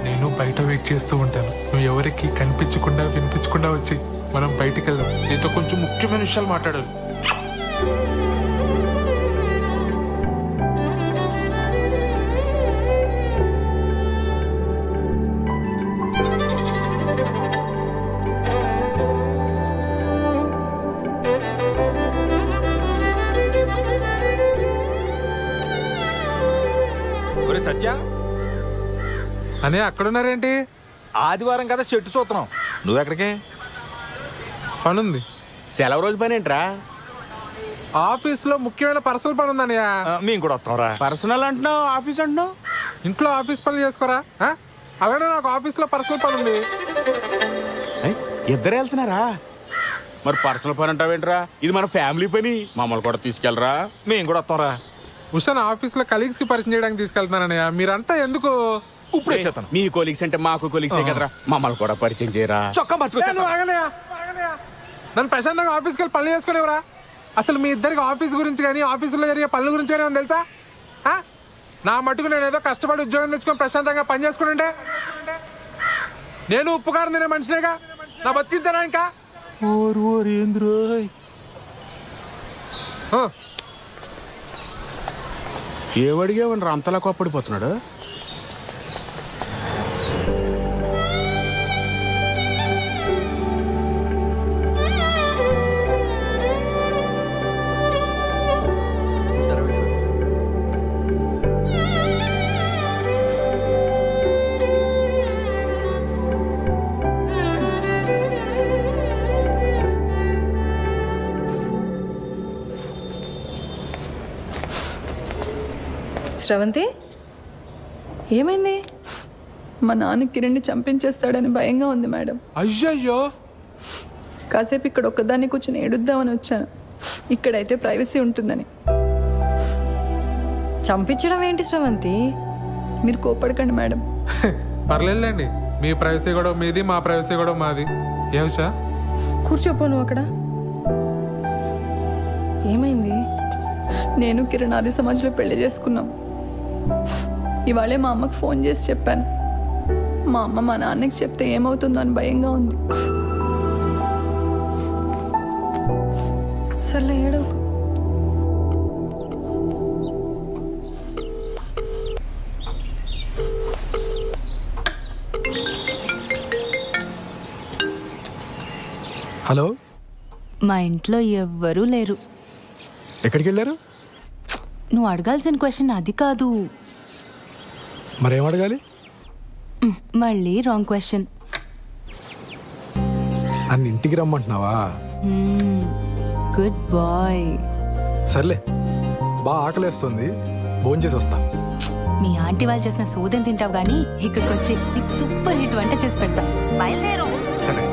నేను బయట వెయిట్ చేస్తూ ఉంటాను. నువ్వు ఎవరికి కనిపించకుండా వినిపించకుండా వచ్చి మనం బయటికి వెళ్దాం. నీతో కొంచెం ముఖ్యమైన విషయాలు మాట్లాడాలి. సత్య అనే అక్కడున్నారేంటి? ఆదివారం కదా చెట్టు చూస్తున్నాం. నువ్వెక్కడికి? పనుంది. సెలవు రోజు పని ఏంట్రా? ఆఫీస్లో ముఖ్యమైన పర్సనల్ పని ఉందన్నయ్య. మేము కూడా వస్తాంరా. పర్సనల్ అంటున్నావు, ఆఫీస్ అంటున్నావు. ఇంట్లో ఆఫీస్ పనులు చేసుకోరా? అలానే నాకు ఆఫీస్లో పర్సనల్ పని ఉంది. ఇద్దరు వెళ్తున్నారా? మరి పర్సనల్ పని అంటావేంట్రా? ఇది మన ఫ్యామిలీ పని. మమ్మల్ని కూడా తీసుకెళ్ళరా, మేము కూడా వస్తాంరా. ఉషాన్ ఆఫీస్లో కలీగ్స్ కి పరిచయం చేయడానికి తీసుకెళ్తున్నానన్నయ్య. మీరంతా ఎందుకు? ఇప్పుడే చెప్తాను. మీ కొలీగ్స్ అంటే మాకు కొలీగ్సే కదరా, మమ్మల్ని కూడా పరిచయం చేయరా. చొక్కా నన్ను ప్రశాంతంగా ఆఫీస్కి వెళ్ళి పనులు చేసుకునేవరా? అసలు మీ ఇద్దరికి ఆఫీస్ గురించి కానీ ఆఫీసులో జరిగే పనుల గురించి కానీ ఉంది తెలుసా? నా మటుకు నేను ఏదో కష్టపడి ఉద్యోగం తెచ్చుకొని ప్రశాంతంగా పని చేసుకుంటే నేను ఉప్పుకారం తినే మనిషినేగా. నా బతికిద్దానా ఇంకా? ఏమడిగేవని అంతలా కోప్పడిపోతున్నాడు? శ్రవంతి, ఏమైంది? మా నాన్న కిరణ్ని చంపించేస్తాడని భయంగా ఉంది మేడం. అయ్యయ్యో. కాసేపు ఇక్కడ ఒక్కదాన్ని కూర్చొని ఏడుద్దామని వచ్చాను. ఇక్కడైతే ప్రైవసీ ఉంటుందని. చంపించడం ఏంటి శ్రవంతి? మీరు కోపడకండి మేడం. పర్లేదులేండి. మీ ప్రైవసీ కూడా మీది, మా ప్రైవసీ కూడా మాది. ఏ ఉషా? కూర్చోపో నువ్వు అక్కడ. ఏమైంది? నేను కిరణ్ ఆర్య సమాజ్లో పెళ్లి చేసుకున్నాం. ఇవాళే మా అమ్మకు ఫోన్ చేసి చెప్పాను. మా అమ్మ మా నాన్నకి చెప్తే ఏమవుతుందో అని భయంగా ఉంది. సర్లే ఏడవ. హలో. మా ఇంట్లో ఎవ్వరూ లేరు. ఎక్కడికి వెళ్ళారు? నువ్వు అడగాల్సిన క్వశ్చన్ అది కాదు. మరేం అడగాలి? మళ్ళీ రాంగ్ క్వశ్చన్. నన్ను ఇంటికి రమ్మంటున్నావా? Good bye. సర్లే, బాగా ఆకలేస్తుంది, భోంచేసి వస్తా. మీ ఆంటీ వాళ్ళు చేసిన సోదం తింటావు కానీ ఇక్కడికి వచ్చి నీకు సూపర్ హిట్ వంట చేసి పెడతా. బయలుదేరు. సరే.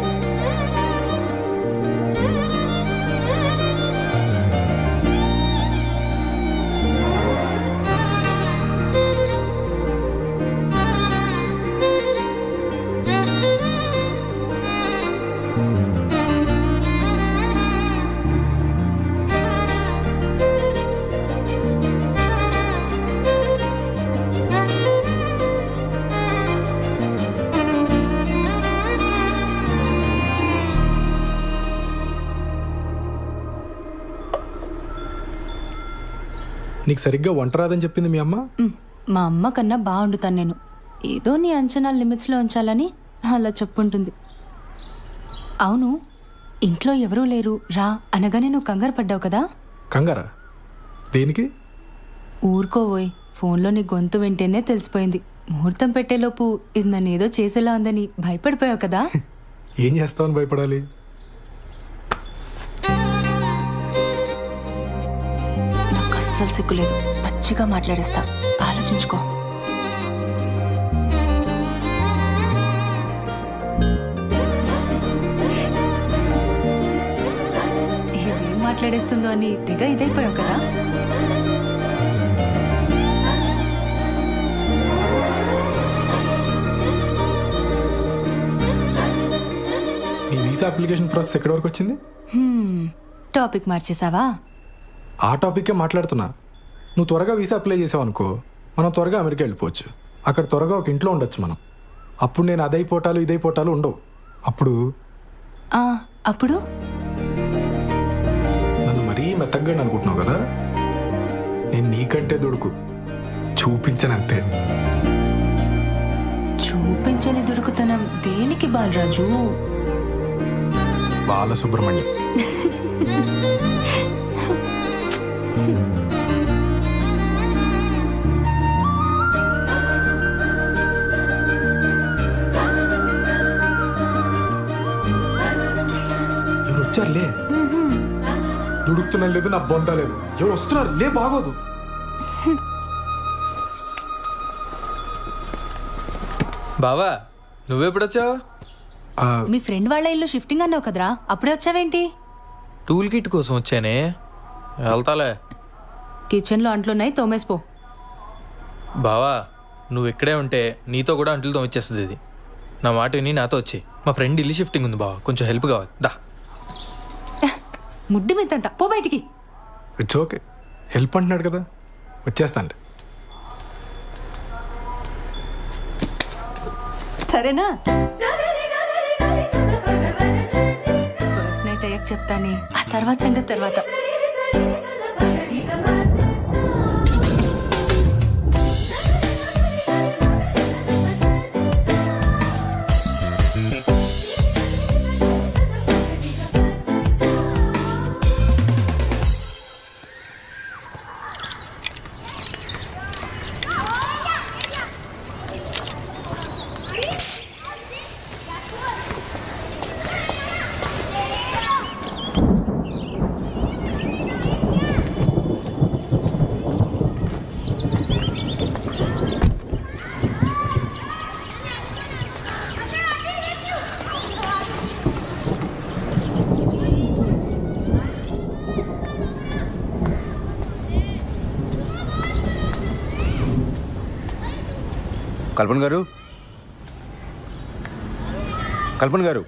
నీకు సరిగ్గా వంట రాదని చెప్పింది మీ అమ్మ? మా అమ్మ కన్నా బాగుండుతాను నేను. ఏదో నీ అంచనా లిమిట్స్లో ఉంచాలని అలా చెప్పుంటుంది. అవును, ఇంట్లో ఎవరూ లేరు రా అనగానే నువ్వు కంగారు పడ్డావు కదా? కంగారా? దేనికి? ఊరుకోవోయ్, ఫోన్లో నీ గొంతు వింటేనే తెలిసిపోయింది. ముహూర్తం పెట్టేలోపు ఇది నన్ను ఏదో చేసేలా ఉందని భయపడిపోయావు కదా? ఏం చేస్తావని భయపడాలి? నాకు అస్సలు సిగ్గులేదు. పచ్చిగా మాట్లాడేస్తా, ఆలోచించుకో. ఇదేం మాట్లాడేస్తుందో అని తెగ ఇదైపోయావు కదా? వీసా అప్లికేషన్ ప్రాసెస్ ఎక్కడి వరకు వచ్చింది? టాపిక్ మార్చేసావా? ఆ టాపిక్కే మాట్లాడుతున్నా. నువ్వు త్వరగా వీసా అప్లై చేసావు అనుకో, మనం త్వరగా అమెరికా వెళ్ళిపోవచ్చు. అక్కడ త్వరగా ఒక ఇంట్లో ఉండొచ్చు మనం. అప్పుడు నేను అదైపోటాలు ఇదైపోటాలు ఉండవు. అప్పుడు అప్పుడు నన్ను మరీ మెత్తగా అనుకుంటున్నావు కదా, నేను నీకంటే దుడుకు చూపించనంతే. చూపించని దుడుకుతనం దేనికి బాలరాజు? బాలసుబ్రహ్మణ్యం. ఎవరు వచ్చారులే. దుడుకుతున్నా లేదు, నా బొంద లేదు. ఎవరు వస్తున్నారు లే, బాగోదు. బావా నువ్వెప్పుడొచ్చావు? మీ ఫ్రెండ్ వాళ్ళ ఇల్లు షిఫ్టింగ్ అన్నావు కదరా, అప్పుడే వచ్చావేంటి? టూల్ కిట్ కోసం వచ్చానే, వెళ్తాలే. కిచెన్లో అంట్లున్నాయి, తోమేసిపో. బావా నువ్వు ఇక్కడే ఉంటే నీతో కూడా అంట్లు తోమిచ్చేస్తుంది ఇది. నా మాట విని నాతో వచ్చి. మా ఫ్రెండ్ ఇల్లు షిఫ్టింగ్ ఉంది బావా, కొంచెం హెల్ప్ కావాలి. దా. ముడ్డి మీదంట, పో బయటికి. ఇట్స్ ఓకే, హెల్ప్ అంటున్నాడు కదా, వచ్చేస్తాండి. సరేనా? ఫస్ట్ నైట్ అయ్యాక చెప్తానే, ఆ తర్వాత సంగతి తర్వాత. కల్పన గారు, కల్పన గారు,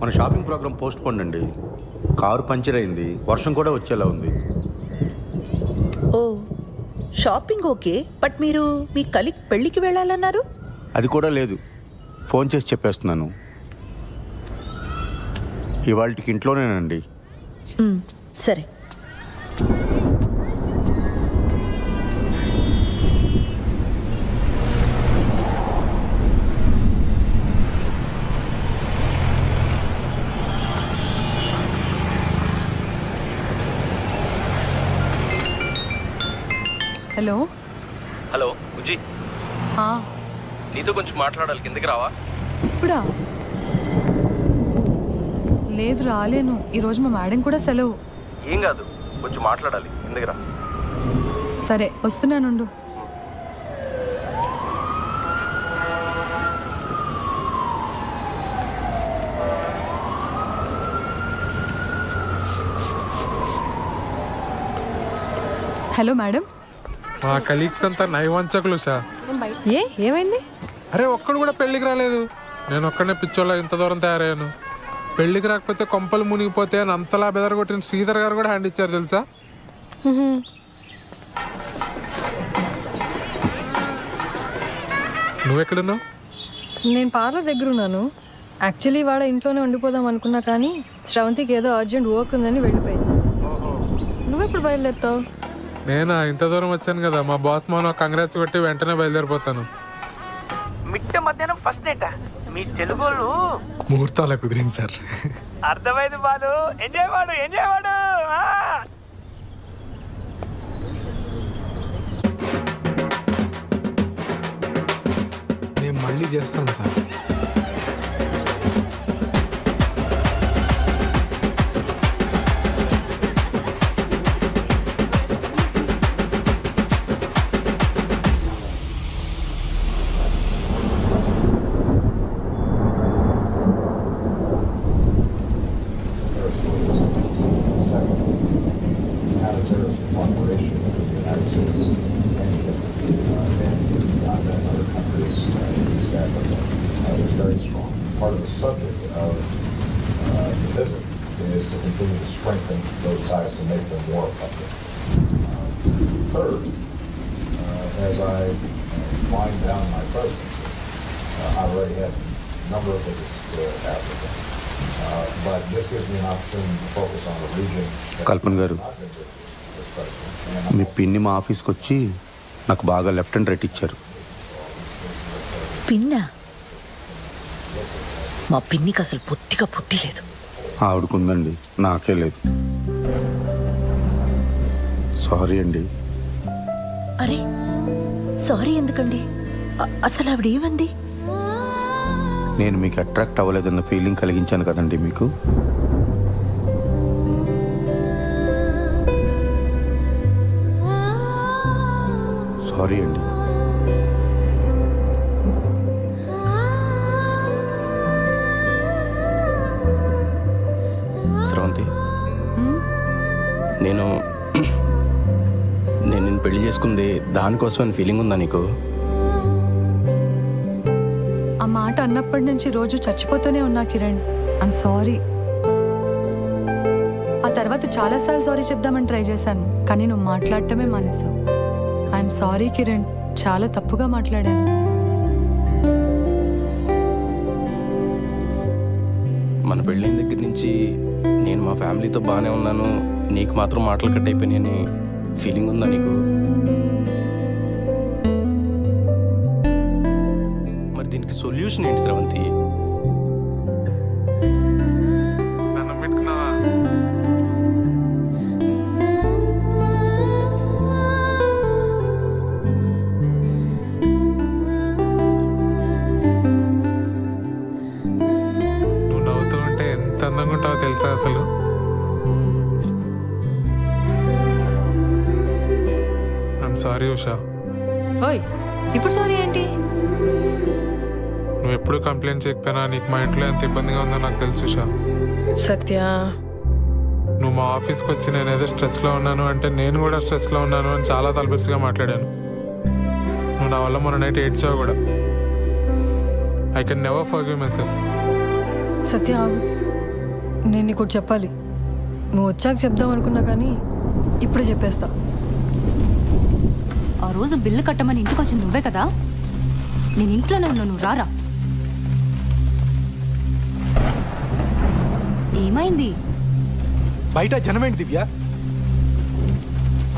మన షాపింగ్ ప్రోగ్రామ్ పోస్ట్ పోన్ అండి. కారు పంచర్ అయింది, వర్షం కూడా వచ్చేలా ఉంది. ఓ షాపింగ్ ఓకే, బట్ మీరు మీ కలీగ్ పెళ్ళికి వెళ్ళాలన్నారు. అది కూడా లేదు, ఫోన్ చేసి చెప్పేస్తున్నాను. ఇవాళకి ఇంట్లోనేనండి. సరే. హలో హలో బుజ్జి, నీతో కొంచెం మాట్లాడాలి, కిందకి రావా? ఇప్పుడా? లేదు రాలేను, ఈరోజు మా మేడం కూడా సెలవు. ఏం కాదు, కొంచెం మాట్లాడాలి, కిందకి రా. సరే వస్తున్నానుండు. Hello madam. మా కలీగ్స్ అంతా నైవంచకులు సార్. ఏమైంది? అరే ఒక్కడు కూడా పెళ్ళికి రాలేదు. నేను ఒక్కడనే పిచ్చోళ్ళ ఇంత దూరం తయారయ్యాను. పెళ్ళికి రాకపోతే కొంపలు మునిగిపోతే అని అంతలా బెదరగొట్టిన శ్రీధర్ గారు కూడా హ్యాండ్ ఇచ్చారు తెలుసా. నువ్వెక్కడున్నావు? నేను పార్లర్ దగ్గర ఉన్నాను. యాక్చువల్లీ వాళ్ళ ఇంట్లోనే ఉండిపోదాం అనుకున్నా, కానీ శ్రవంతికి ఏదో అర్జెంట్ వర్క్ ఉందని వెళ్ళిపోయింది. నువ్వెప్పుడు బయలుదేరుతావు? నేనా ఇంత దూరం వచ్చాను కదా, మా బాస్ మాను కంగ్రాట్స్ కొట్టి వెంటనే బయలుదేరిపోతాను. మిట్ట మధ్యాహ్నం ఫస్ట్ నైట్ మీ తెలుగు ముహూర్తాల కుదిరింది సార్. అర్థమైంది బాలు. ఎంజాయ్ వాడు, ఎంజాయ్ వాడు. నేను మళ్ళీ చేస్తాను sir. very strong. Part of the subject of the visit is to continue to strengthen those ties to make them more effective. Third, as I wind down my presidency, I already had a number of visits to Africa, but this gives me an opportunity to focus on a region that కల్పన్ గారు, I've been visiting as president. మీ పిన్ని మా ఆఫీస్కి వచ్చి నాకు బాగా left and right ఇచ్చారు. పిన్నా? మా పిన్నికి అసలు బొత్తిగా బుద్ధి లేదు. ఆవిడకుందండి, నాకే లేదు. సారీ అండి. అరే సారీ ఎందుకండి? అసలు ఆవిడ ఏమంది? నేను మీకు అట్రాక్ట్ అవ్వలేదన్న ఫీలింగ్ కలిగించాను కదండి మీకు. సారీ అండి. స్రవంతి, నేను నిన్ను పెళ్లి చేసుకుంది దానికోసమని ఫీలింగ్ ఉందా నీకు? ఆ మాట అన్నప్పటి నుంచి రోజు చచ్చిపోతూనే ఉన్నా కిరణ్. I'm sorry. ఆ తర్వాత చాలాసార్లు సారీ చెప్దామని ట్రై చేశాను, కానీ నువ్వు మాట్లాడటమే మానేసావు. ఐఎమ్ సారీ కిరణ్, చాలా తప్పుగా మాట్లాడాను. మన పెళ్ళైన దగ్గర నుంచి నేను మా ఫ్యామిలీతో బాగానే ఉన్నాను, నీకు మాత్రం మాటలు కట్ అయిపోయినాయని ఫీలింగ్ ఉందా నీకు? మరి దీనికి సొల్యూషన్ ఏంటి స్రవంతి? నన్ను పెట్టుకున్నావా? నువ్వు నవ్వుతూ ఉంటే ఎంత అందంగా ఉంటావో తెలుసా అసలు. I'm sorry Usha. ఓయ్ ఇప్పుడు సారీ ఏంటి? నువ్వు ఎప్పుడు కంప్లైంట్ చేయకపోయినా నీకు మా ఇంట్లో ఎంత ఇబ్బందిగా ఉందో నాకు తెలుసు ఉషా. సత్య, నువ్వు మా ఆఫీస్కి వచ్చి నేను ఏదో స్ట్రెస్లో ఉన్నాను అంటే నేను కూడా స్ట్రెస్లో ఉన్నాను అని చాలా తలబిరుసుగా మాట్లాడాను. నువ్వు నా వల్ల మొన్న నైట్ ఏడ్చావు కూడా. I can never forgive myself. Satya ఆగు. నేను నీకు ఒకటి చెప్పాలి. నువ్వు వచ్చాక చెప్దాం అనుకున్నా కానీ ఇప్పుడే చెప్పేస్తా. ఆ రోజు బిల్లు కట్టమని ఇంటికి వచ్చింది నువ్వే కదా? నేను ఇంట్లోనే ఉన్నా, నువ్వు రారా. ఏమైంది? బయట జనమేంటి దివ్య?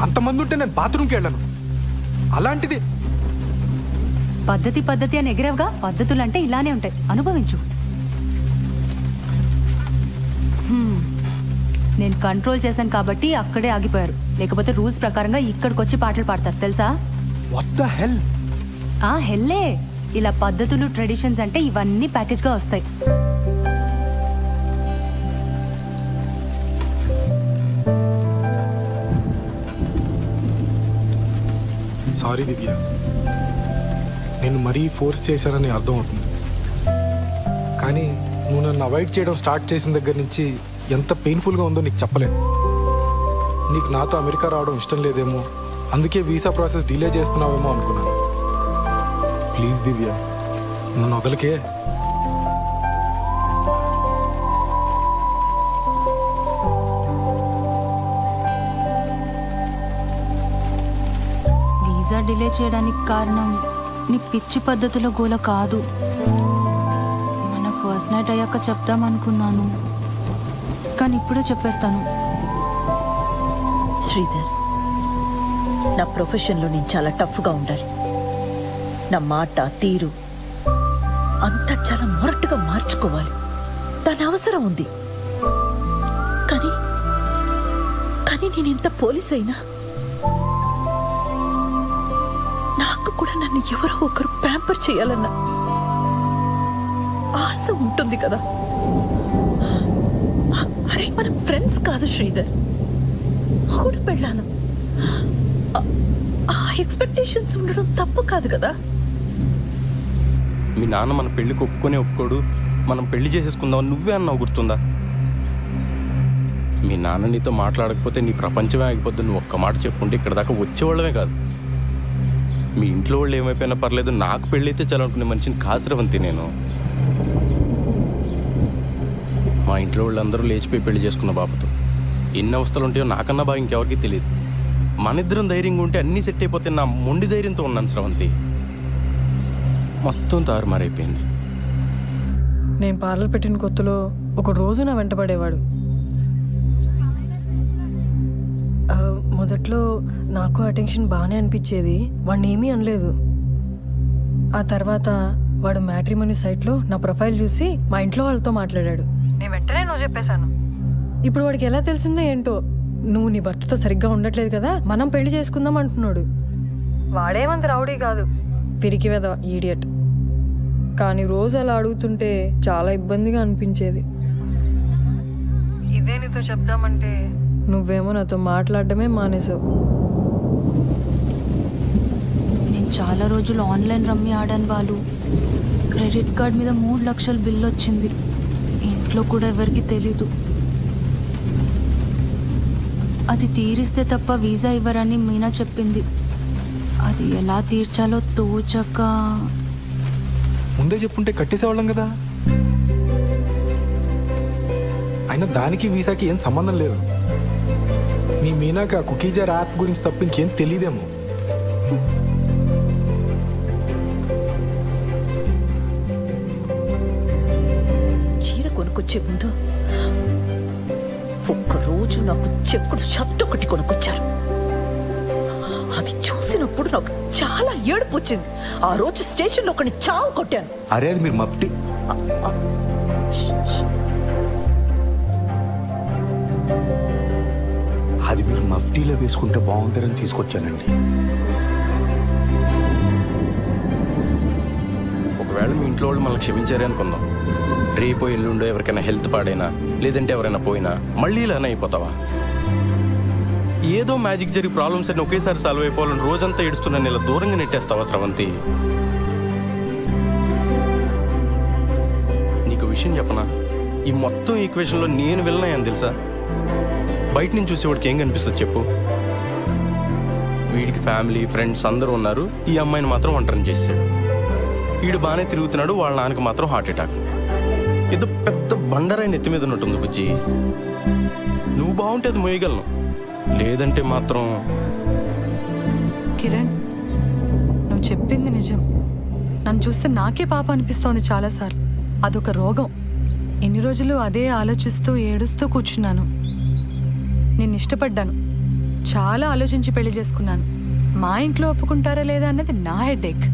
అంతమంది ఉంటే నేను బాత్రూమ్కి వెళ్ళాను. అలాంటిది పద్ధతి పద్ధతి అని ఎగిరేవుగా. పద్ధతులు అంటే ఇలానే ఉంటాయి, అనుభవించు. నేను కంట్రోల్ చేశాను కాబట్టి అక్కడే ఆగిపోయారు, లేకపోతే రూల్స్ ప్రకారంగా ఇక్కడికి వచ్చి పాటలు పాడతారు తెలుసా? What the hell? హెల్లే. ఇలా పద్ధతులు ట్రెడిషన్స్ అంటే ఇవన్నీ ప్యాకేజ్గా వస్తాయి. సారీ దివ్య, నేను మరీ ఫోర్స్ చేశానని అర్థం అవుతుంది. కానీ నువ్వు నన్ను అవాయిడ్ చేయడం స్టార్ట్ చేసిన దగ్గర నుంచి ఎంత పెయిన్ఫుల్గా ఉందో నీకు చెప్పలేను. నీకు నాతో అమెరికా రావడం ఇష్టం లేదేమో, అందుకే వీసా ప్రాసెస్ డిలే చేస్తున్నావేమో అనుకున్నాను. ప్లీజ్ దివ్య, నన్ను వదలకే. వీసా డిలే చేయడానికి కారణం నీ పిచ్చి పద్ధతుల గోల కాదు. మన ఫస్ట్ నైట్ అయ్యాక చెప్తామనుకున్నాను, కానీ ఇప్పుడే చెప్పేస్తాను. శ్రీధర్, నా ప్రొఫెషన్లో నేను చాలా టఫ్గా ఉండాలి. నా మాట తీరు అంతా చాలా మొరటుగా మార్చుకోవాలి. దాని అవసరం ఉంది. కానీ కానీ నేను ఎంత పోలీస్ అయినా నాకు కూడా నన్ను ఎవరో ఒకరు ప్యాంపర్ చేయాలన్న ఆశ ఉంటుంది కదా. అరే మనం ఫ్రెండ్స్ కాదు శ్రీధర్, కూడా పెళ్ళాను. ఆ ఎక్స్పెక్టేషన్స్ ఉండడం తప్పు కాదు కదా. మీ నాన్న మన పెళ్ళికి ఒప్పుకోడు, మనం పెళ్లి చేసేసుకుందాం నువ్వే అన్నావు, గుర్తుందా? మీ నాన్న నీతో మాట్లాడకపోతే నీ ప్రపంచమే ఆగిపోద్ది. నువ్వు ఒక్క మాట చెప్పుకుంటే ఇక్కడ దాకా వచ్చేవాళ్ళమే కాదు. మీ ఇంట్లో వాళ్ళు ఏమైపోయినా పర్లేదు, నాకు పెళ్ళి అయితే చాలనుకునే మనిషిని కాదు స్రవంతి నేను. మా ఇంట్లో వాళ్ళందరూ లేచిపోయి పెళ్లి చేసుకున్న బాబుతో ఎన్ని అవస్థలు ఉంటాయో నాకన్నా బాగా ఇంకెవరికి తెలియదు. మన ఇద్దరం ధైర్యంగా ఉంటే అన్నీ సెట్ అయిపోతే నా మొండి ధైర్యంతో ఉన్నాను స్రవంతి. మొత్తం తారుమారైపోయింది. నేను పార్లర్ పెట్టిన కొత్తలో ఒక రోజు నా వెంటపడేవాడు. మొదట్లో నాకు అటెన్షన్ బాగానే అనిపించేది, వాడిని ఏమీ అనలేదు. ఆ తర్వాత వాడు మ్యాట్రిమోనీ సైట్లో నా ప్రొఫైల్ చూసి మా ఇంట్లో వాళ్ళతో మాట్లాడాడు. నేను వెంటనే నువ్వు చెప్పేశాను. ఇప్పుడు వాడికి ఎలా తెలిసిందో ఏంటో, నువ్వు నీ భర్తతో సరిగ్గా ఉండట్లేదు కదా, మనం పెళ్లి చేసుకుందాం అంటున్నాడు. వాడేమంత రౌడీ కాదు, పిరికి వెధవ, ఈడియట్. కానీ రోజు అలా అడుగుతుంటే చాలా ఇబ్బందిగా అనిపించేది. ఇదే నీతో చెప్దామంటే నువ్వేమో నాతో మాట్లాడడమే మానేసావు. నేను చాలా రోజులు ఆన్లైన్ రమ్మీ ఆడాను వాళ్ళు. క్రెడిట్ కార్డ్ మీద 3 లక్షల బిల్ వచ్చింది. ఇంట్లో కూడా ఎవరికి తెలీదు. అది తీరిస్తే తప్ప వీసా ఇవ్వరని మీనా చెప్పింది. అది ఎలా తీర్చాలో తోచక. ముందే చెప్పుంటే కట్టేసేవాళ్ళం కదా. అయినా దానికి వీసాకి ఏం సంబంధం లేదు. నీ మీనాకి ఆ కుకీజర్ యాప్ గురించి తప్ప ఇంకేం తెలియదేమో. చీర కొనుక్కొచ్చే ముందు ఒక్కరోజు నాకు చెప్పుడు షర్ట్ ఒకటి కొనుక్కొచ్చారు. అది చూసినప్పుడు నాకు చాలా ఏడుపు వచ్చింది. ఆ రోజు స్టేషన్లో ఒకని చావు కొట్టాను. అరే అది మీరు మఫ్టీ అది మీరు మఫ్టీలో వేసుకుంటే బాగుంటారని తీసుకొచ్చానండి. ఒకవేళ మీ ఇంట్లో వాళ్ళు మనల్ని క్షమించారే అనుకుందాం. రేపు ఎల్లుండో ఎవరికైనా హెల్త్ పాడైనా లేదంటే ఎవరైనా పోయినా మళ్ళీ ఇలానే అయిపోతావా? ఏదో మ్యాజిక్ జరిగి ప్రాబ్లమ్స్ అన్ని ఒకేసారి సాల్వ్ అయిపోవాలని రోజంతా ఏడుస్తున్నా ఇలా దూరంగా నెట్టేస్తావా స్రవంతి? నీకు విషయం చెప్పనా, ఈ మొత్తం ఈక్వేషన్లో నేను వెళ్ళినాయని తెలుసా? బయట నుంచి చూసేవాడికి ఏం కనిపిస్తుంది చెప్పు? వీడికి ఫ్యామిలీ ఫ్రెండ్స్ అందరూ ఉన్నారు, ఈ అమ్మాయిని మాత్రం ఒంటరిని చేశాడు. వీడు బాగానే తిరుగుతున్నాడు, వాళ్ళ నాన్నకి మాత్రం హార్ట్ అటాక్. ఏదో పెద్ద బండరాయి నెత్తి మీద ఉన్నట్టుంది బుజ్జి. నువ్వు బాగుంటే అది మోయగలను, లేదంటే మాత్రం. కిరణ్, నువ్వు చెప్పింది నిజం. నన్ను చూస్తే నాకే పాప అనిపిస్తోంది చాలాసార్లు. అదొక రోగం. ఎన్ని రోజులు అదే ఆలోచిస్తూ ఏడుస్తూ కూర్చున్నాను. నేను ఇష్టపడ్డాను, చాలా ఆలోచించి పెళ్లి చేసుకున్నాను. మా ఇంట్లో ఒప్పుకుంటారా లేదా అన్నది నా హెడేక్.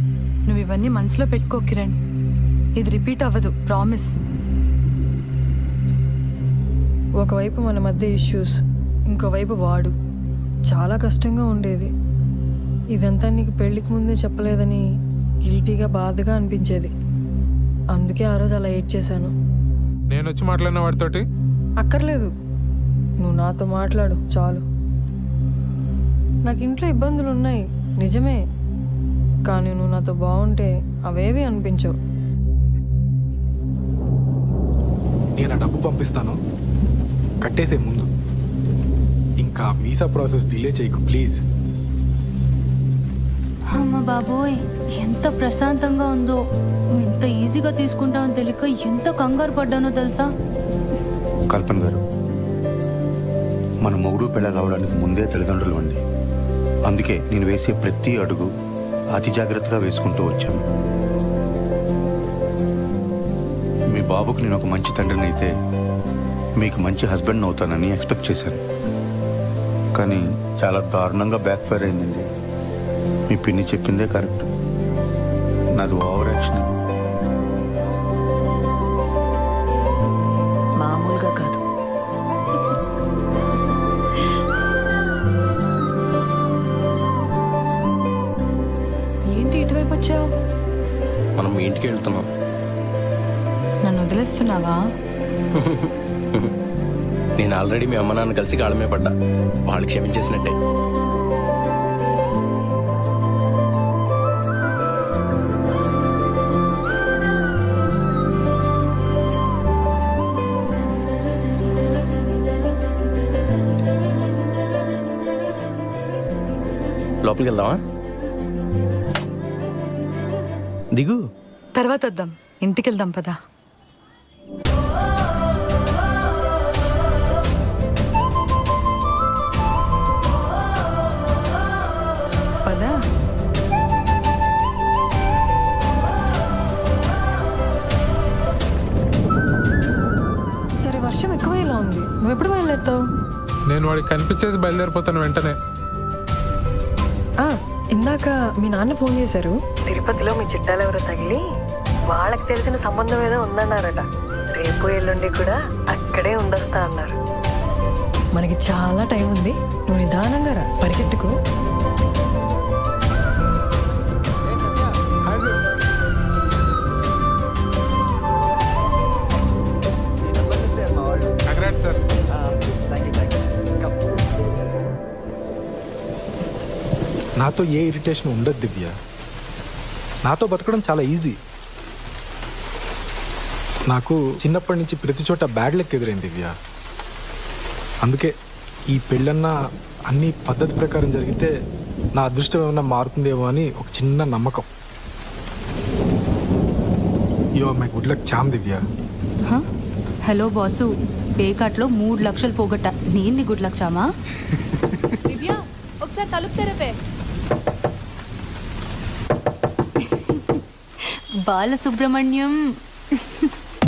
నువ్వు ఇవన్నీ మనసులో పెట్టుకో కిరణ్. ఇది రిపీట్ అవ్వదు, ప్రామిస్. ఒకవైపు మన మధ్య ఇష్యూస్, ఇంకోవైపు వాడు. చాలా కష్టంగా ఉండేది. ఇదంతా నీకు పెళ్ళికి ముందే చెప్పలేదని గిల్టీగా బాధగా అనిపించేది. అందుకే ఆ రోజు అలా ఏడ్ చేశాను. నేను వచ్చి మాట్లాడిన వాడితోటి అక్కర్లేదు, నువ్వు నాతో మాట్లాడు చాలు. నాకు ఇంట్లో ఇబ్బందులు ఉన్నాయి నిజమే, కానీ నువ్వు నాతో బాగుంటే అవేవి అనిపించవు. నేను ఆ డబ్బు పంపిస్తాను, కట్టేసే ముందు. ఇంకా వీసా ప్రాసెస్ డిలే చేయకు ప్లీజ్. అమ్మ బాబోయ్, ఎంత ప్రశాంతంగా ఉందో. నువ్వు ఇంత ఈజీగా తీసుకుంటావని తెలియక ఎంత కంగారు పడ్డానో తెలుసా? కల్పన గారు, మన మొగుడు పిల్లలు అవడానికి ముందే తల్లిదండ్రులు అండి. అందుకే నేను వేసే ప్రతి అడుగు అతి జాగ్రత్తగా వేసుకుంటూ వచ్చాను. మీ బాబుకు నేను ఒక మంచి తండ్రిని అయితే మీకు మంచి హస్బెండ్ అవుతానని ఎక్స్పెక్ట్ చేశాను. కానీ చాలా దారుణంగా బ్యాక్ ఫైర్ అయిందండి. మీ పిన్ని చెప్పిందే కరెక్ట్, నాది ఓవర్ యాక్షన్. మామూలుగా కాదు. ఏంటి ఇటువైపు వచ్చావు? మనం మీ ఇంటికి వెళ్తున్నాం. నన్ను వదిలేస్తున్నావా? నేను ఆల్రెడీ మీ అమ్మ నాన్న కలిసి కాళ్ళమే పడ్డా, వాళ్ళు క్షమించేసినట్టే. లోపలికి వెళ్దామా? దిగు. తర్వాత వద్దాం, ఇంటికి వెళ్దాం పదా. నువ్వెప్పుడు బయలుదేరుతావు? నేను వాడికి కనిపించేసి బయలుదేరిపోతాను వెంటనే. ఇందాక మీ నాన్న ఫోన్ చేశారు. తిరుపతిలో మీ చుట్టాలు ఎవరో తగిలి వాళ్ళకి తెలిసిన సంబంధం ఏదో ఉందన్నారట. రేపు ఎల్లుండి కూడా అక్కడే ఉండొస్తా అన్నారు. మనకి చాలా టైం ఉంది, నువ్వు నిదానంగా రా, పరిగెట్టుకు. సార్ నాతో ఏ ఇరిటేషన్ ఉండదు దివ్య. నాతో బతకడం చాలా ఈజీ. నాకు చిన్నప్పటి నుంచి ప్రతి చోట బ్యాడ్ లెక్క ఎదురైంది దివ్య. అందుకే ఈ పెళ్ళన్నా అన్ని పద్ధతి ప్రకారం జరిగితే నా అదృష్టం ఏమన్నా మారుతుందేమో అని ఒక చిన్న నమ్మకం. Yo my good luck charm Divya. Hello boss, పేకాట్లో 3 లక్షలు పోగొట్ట. నేను గుడ్ లక్ చామా? దివ్య ఒకసారి తలుపు తెరపే. బాలసుబ్రహ్మణ్యం